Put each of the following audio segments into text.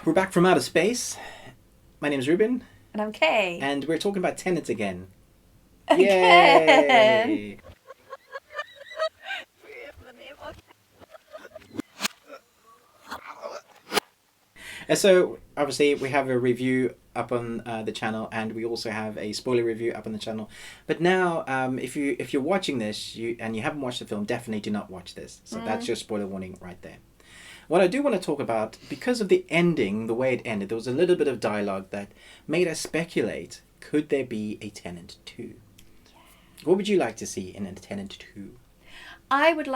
We're back from outer space. My name's Ruben. And I'm Kay. And we're talking about Tenet again. Again. Yay! And so, obviously, we have a review up on the channel, and we also have a spoiler review up on the channel. But now, if you're watching this and you haven't watched the film, definitely do not watch this. So that's your spoiler warning right there. What I do want to talk about, because of the ending, the way it ended, there was a little bit of dialogue that made us speculate, could there be a Tenet 2? Yeah. What would you like to see in a Tenet 2? I would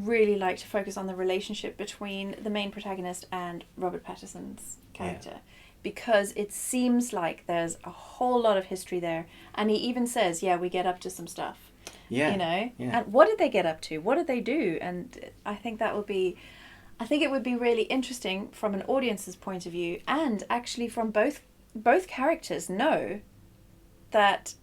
really like to focus on the relationship between the main protagonist and Robert Pattinson's character. Because it seems like there's a whole lot of history there. And he even says, we get up to some stuff. Yeah. You know? Yeah. And what did they get up to? What did they do? And I think it would be really interesting from an audience's point of view, and actually from both characters know that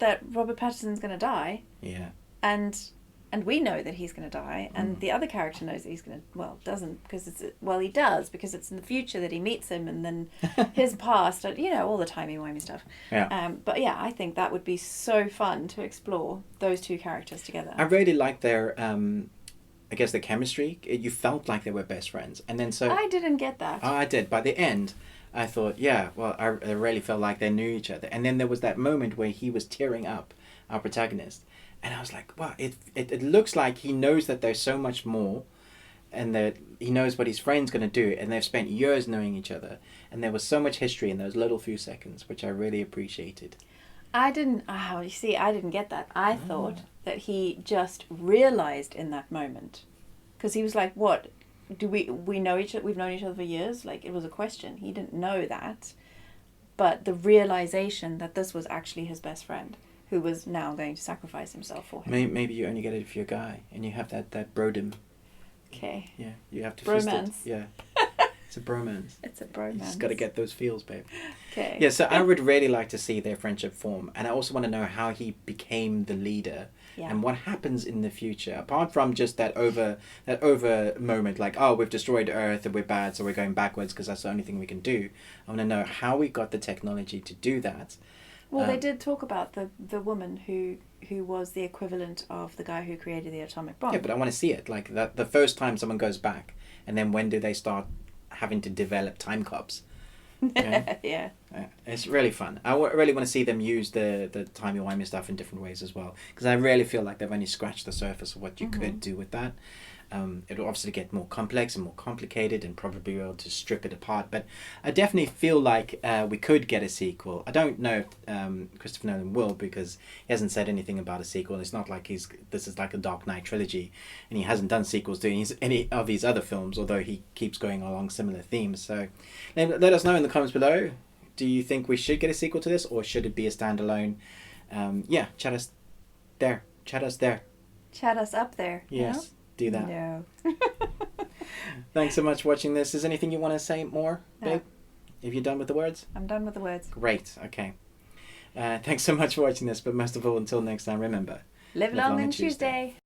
Robert Pattinson's going to die. Yeah. And we know that he's going to die, and the other character knows that he's going to, doesn't, because he does, because it's in the future that he meets him, and then his past, all the timey-wimey stuff. Yeah. But yeah, I think that would be so fun to explore those two characters together. I really like their, I guess, the chemistry. You felt like they were best friends. And then so... I didn't get that. Oh, I did. By the end, I thought, I really felt like they knew each other. And then there was that moment where he was tearing up, our protagonist. And I was like, wow, it looks like he knows that there's so much more, and that he knows what his friend's going to do, and they've spent years knowing each other. And there was so much history in those little few seconds, which I really appreciated. I didn't get that. I thought that he just realized in that moment, because he was like, what, do we know each other? We've known each other for years. Like, it was a question. He didn't know that, but the realization that this was actually his best friend, who was now going to sacrifice himself for him. Maybe you only get it if you're a guy, and you have that brodom. Okay. Yeah, you have to bromance. Fist it. Yeah. It's a bromance. It's a bromance. You just got to get those feels, babe. Okay. Yeah, so I would really like to see their friendship form, and I also want to know how he became the leader, and what happens in the future. Apart from just that over moment, like, oh, we've destroyed Earth and we're bad, so we're going backwards because that's the only thing we can do. I want to know how we got the technology to do that. Well, they did talk about the woman who was the equivalent of the guy who created the atomic bomb. Yeah, but I want to see it. Like, the first time someone goes back, and then when do they start having to develop time cups? Okay? Yeah. It's really fun. I really want to see them use the timey-wimey stuff in different ways as well, because I really feel like they've only scratched the surface of what you could do with that. It'll obviously get more complex and more complicated, and probably be able to strip it apart, but I definitely feel like we could get a sequel. I don't know if Christopher Nolan will, because he hasn't said anything about a sequel. It's not like this is like a Dark Knight trilogy, and he hasn't done sequels to any of his other films, although he keeps going along similar themes. So let us know in the comments below. Do you think we should get a sequel to this, or should it be a standalone? Chat us there. Chat us there. Chat us up there. Yes. Do that. No. Thanks so much for watching this. Is there anything you want to say more, babe? Have you done with the words? I'm done with the words. Great. Okay. Thanks so much for watching this, but most of all, until next time, remember, Live long and Tuesday.